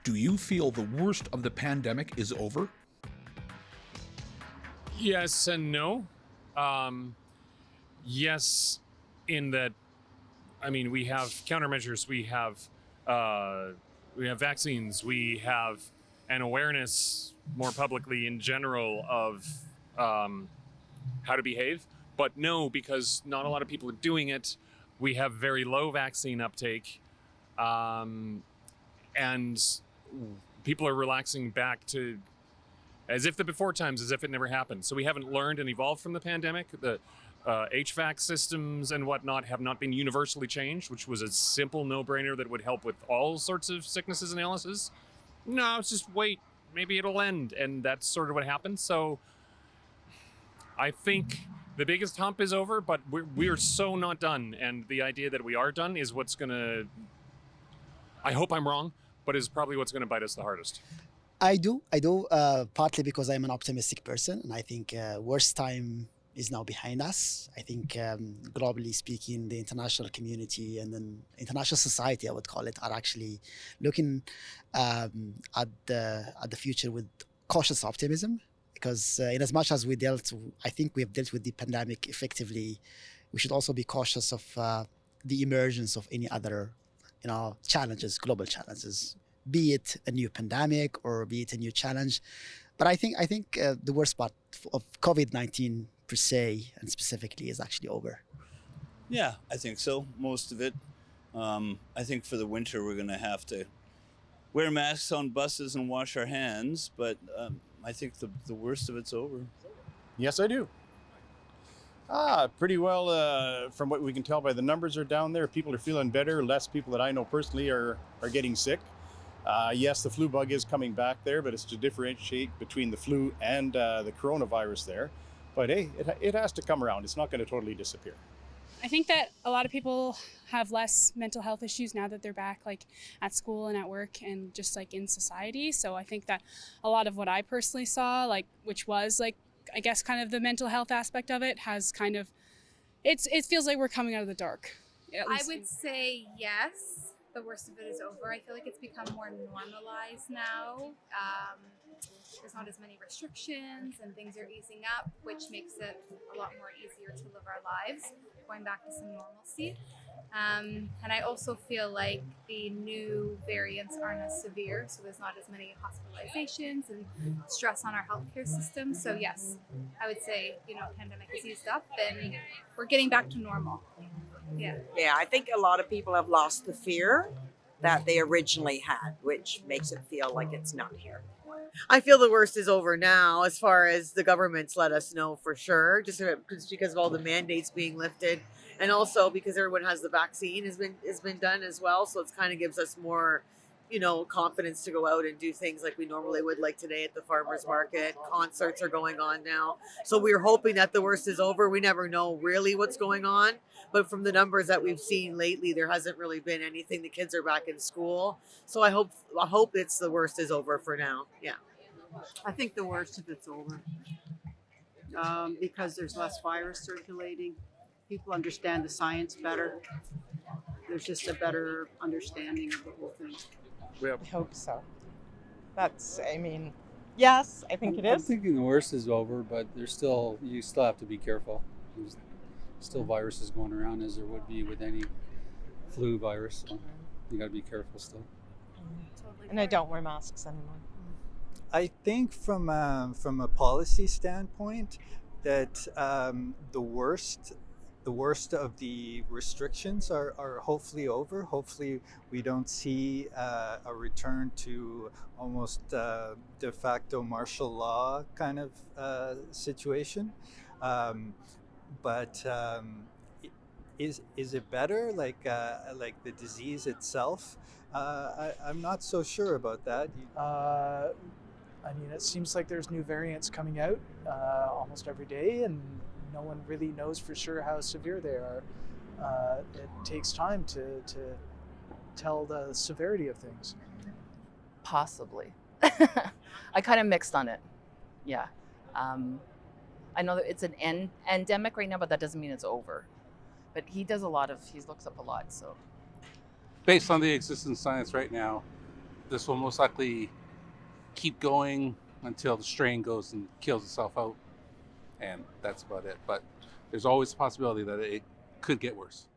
Do you feel the worst of the pandemic is over? Yes and no. Yes, in that, I mean, we have countermeasures, we have vaccines, we have an awareness more publicly in general of how to behave. But no, because not a lot of people are doing it. We have very low vaccine uptake, and people are relaxing back to as if the before times, as if it never happened. So we haven't learned and evolved from the pandemic. The HVAC systems and whatnot have not been universally changed, which was a simple no-brainer that would help with all sorts of sicknesses and illnesses. No, it's just wait, maybe it'll end, and that's sort of what happened. So I think the biggest hump is over, but we're so not done, and the idea that we are done is what's gonna, I hope I'm wrong, but is probably what's gonna bite us the hardest. I do, partly because I'm an optimistic person, and I think worst time is now behind us. I think globally speaking, the international community and then international society, I would call it, are actually looking at the future with cautious optimism. Because in as much as I think we have dealt with the pandemic effectively, we should also be cautious of the emergence of any other, challenges, global challenges, be it a new pandemic or be it a new challenge. But I think the worst part of COVID-19 per se and specifically is actually over. Yeah, I think so. Most of it. I think for the winter we're going to have to wear masks on buses and wash our hands, but I think the worst of it's over. Yes, I do. Pretty well, from what we can tell by the numbers are down there. People are feeling better. Less people that I know personally are getting sick. Yes, the flu bug is coming back there, but it's to differentiate between the flu and the coronavirus there. But hey, it has to come around. It's not going to totally disappear. I think that a lot of people have less mental health issues now that they're back, like at school and at work and just like in society. So I think that a lot of what I personally saw, like, which was like, I guess kind of the mental health aspect of it has kind of, it feels like we're coming out of the dark. I would say yes, the worst of it is over. I feel like it's become more normalized now. There's not as many restrictions and things are easing up, which makes it a lot more easier to live our lives, going back to some normalcy. And I also feel like the new variants aren't as severe, so there's not as many hospitalizations and stress on our healthcare system. So yes, I would say, pandemic has eased up and we're getting back to normal. Yeah, I think a lot of people have lost the fear that they originally had, which makes it feel like it's not here. I feel the worst is over now, as far as the government's let us know for sure, just because of all the mandates being lifted, and also because everyone has the vaccine has been done as well. So it kind of gives us more, confidence to go out and do things like we normally would, like today at the farmers market. Concerts are going on now, so we're hoping that the worst is over. We never know really what's going on, but from the numbers that we've seen lately, there hasn't really been anything. The kids are back in school, so I hope it's the worst is over for now. Yeah. I think the worst of it's over because there's less virus circulating. People understand the science better. There's just a better understanding of the whole thing. I hope so. Yes, I think it is. I'm thinking the worst is over, but you still have to be careful. There's still viruses going around as there would be with any flu virus. So you got to be careful still. And I don't wear masks anymore. I think from a policy standpoint that the worst of the restrictions are hopefully over. Hopefully we don't see a return to almost de facto martial law kind of situation. But is it better, like the disease itself? I'm not so sure about that. It seems like there's new variants coming out almost every day, and no one really knows for sure how severe they are. It takes time to tell the severity of things. Possibly. I kind of mixed on it. Yeah. I know that it's an endemic right now, but that doesn't mean it's over. But he looks up a lot, so. Based on the existing science right now, this will most likely keep going until the strain goes and kills itself out, and that's about it. But there's always a possibility that it could get worse.